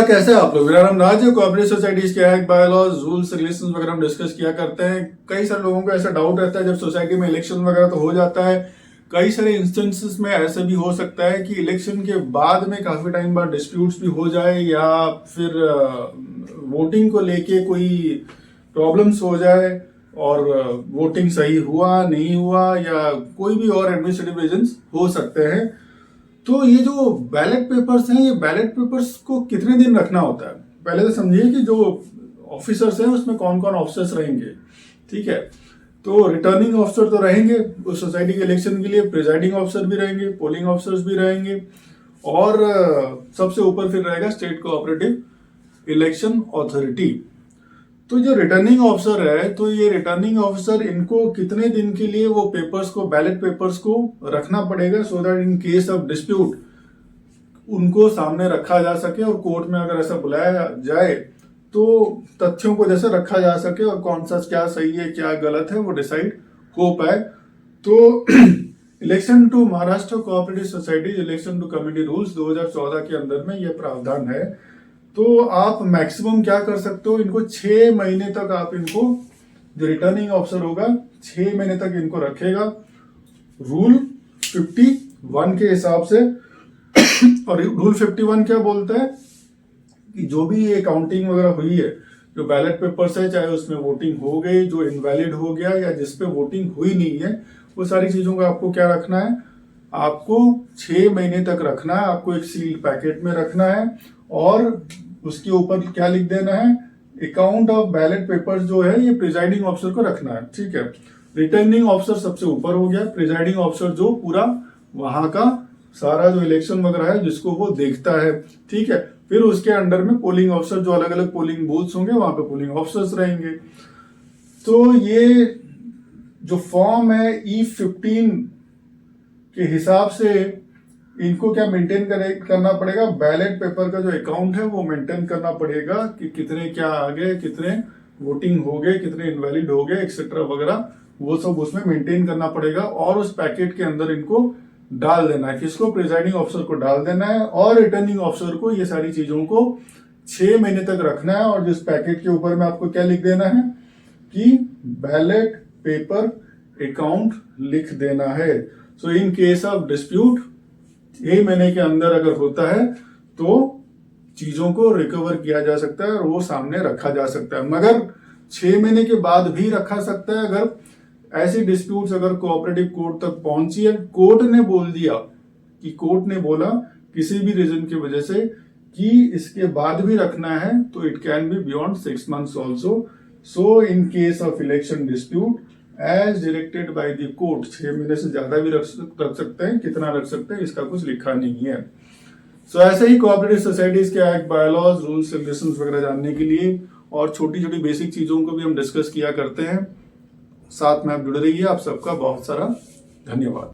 नमस्कार, कैसे हैं आप लोग। मेरा नाम राज है। कोऑपरेटिव सोसाइटीज के एक्ट, बायलॉज, रूल्स, रेगुलेशंस वगैरह हम डिस्कस किया करते हैं। कई सारे लोगों को ऐसा डाउट रहता है जब सोसाइटी में इलेक्शन वगैरह तो हो जाता है, कई सारे इंस्टेंसेस में ऐसा भी हो सकता है कि इलेक्शन के बाद में काफी टाइम बाद डिस्प्यूट्स भी हो जाए या फिर वोटिंग को लेके कोई प्रॉब्लम्स हो जाए और वोटिंग सही हुआ नहीं हुआ या कोई भी और एडमिनिस्ट्रेटिव रीजंस हो सकते हैं। तो ये जो बैलेट पेपर्स हैं, ये बैलेट पेपर्स को कितने दिन रखना होता है, पहले तो समझिए कि जो ऑफिसर्स हैं उसमें कौन कौन ऑफिसर्स रहेंगे। ठीक है, तो रिटर्निंग ऑफिसर तो रहेंगे उस सोसाइटी के इलेक्शन के लिए, प्रिजाइडिंग ऑफिसर भी रहेंगे, पोलिंग ऑफिसर्स भी रहेंगे और सबसे ऊपर फिर रहेगा स्टेट कोऑपरेटिव इलेक्शन अथॉरिटी। तो जो रिटर्निंग ऑफिसर है, तो ये रिटर्निंग ऑफिसर इनको कितने दिन के लिए वो पेपर्स को, बैलेट पेपर्स को रखना पड़ेगा so that in case of dispute उनको सामने रखा जा सके और कोर्ट में अगर ऐसा बुलाया जाए तो तथ्यों को जैसे रखा जा सके और कौन सा क्या सही है क्या गलत है वो डिसाइड हो पाए। तो election to Maharashtra cooperative society election to committee rules 2014 के अंदर में ये प्रावधान है। तो आप मैक्सिमम क्या कर सकते हो, इनको 6 महीने तक आप इनको, जो रिटर्निंग ऑफिसर होगा 6 महीने तक इनको रखेगा रूल 51 के हिसाब से। और रूल 51 क्या बोलता है कि जो भी ये काउंटिंग वगैरह हुई है, जो बैलेट पेपर्स है, चाहे उसमें वोटिंग हो गई, जो इनवैलिड हो गया या जिसपे वोटिंग हुई नहीं है, वो सारी चीजों को आपको क्या रखना है, आपको 6 महीने तक रखना है। आपको एक सील्ड पैकेट में रखना है और उसके ऊपर क्या लिख देना है, अकाउंट ऑफ बैलेट पेपर्स जो है ये प्रिजाइडिंग ऑफिसर को रखना है। ठीक है, रिटर्निंग ऑफिसर सबसे ऊपर हो गया, प्रिजाइडिंग ऑफिसर जो पूरा वहां का सारा जो इलेक्शन वगैरह है जिसको वो देखता है। ठीक है, फिर उसके अंडर में पोलिंग ऑफिसर, जो अलग अलग पोलिंग बूथ्स होंगे वहां पे पोलिंग ऑफिसर्स रहेंगे। तो ये जो फॉर्म है E15 के हिसाब से इनको क्या मेंटेन करना पड़ेगा, बैलेट पेपर का जो अकाउंट है वो मेंटेन करना पड़ेगा कि कितने क्या आ गए, कितने वोटिंग हो गए, कितने इनवैलिड हो गए एक्सेट्रा वगैरह, वो सब उसमें मेंटेन करना पड़ेगा। और उस पैकेट के अंदर इनको डाल देना है, किसको, प्रिजाइडिंग ऑफिसर को डाल देना है और रिटर्निंग ऑफिसर को ये सारी चीजों को 6 महीने तक रखना है। और जिस पैकेट के ऊपर में आपको क्या लिख देना है कि बैलेट पेपर अकाउंट लिख देना है। सो इन केस ऑफ डिस्प्यूट 6 महीने के अंदर अगर होता है तो चीजों को रिकवर किया जा सकता है और वो सामने रखा जा सकता है। मगर 6 महीने के बाद भी रखा सकता है अगर ऐसी डिस्प्यूट्स अगर कोऑपरेटिव कोर्ट तक पहुंची है, कोर्ट ने बोल दिया कि, कोर्ट ने बोला किसी भी रीजन की वजह से कि इसके बाद भी रखना है, तो it can be beyond 6 months also. So in case of election dispute as directed by the court, 6 महीने से ज्यादा भी रख सकते हैं, कितना रख सकते हैं इसका कुछ लिखा नहीं है। सो ऐसे ही कोऑपरेटिव सोसाइटीज के एक्ट, बायलॉज, रूल्स, रेगुलेशंस वगैरह जानने के लिए और छोटी छोटी बेसिक चीजों को भी हम डिस्कस किया करते हैं। साथ में आप जुड़े रहिए। आप सबका बहुत सारा धन्यवाद।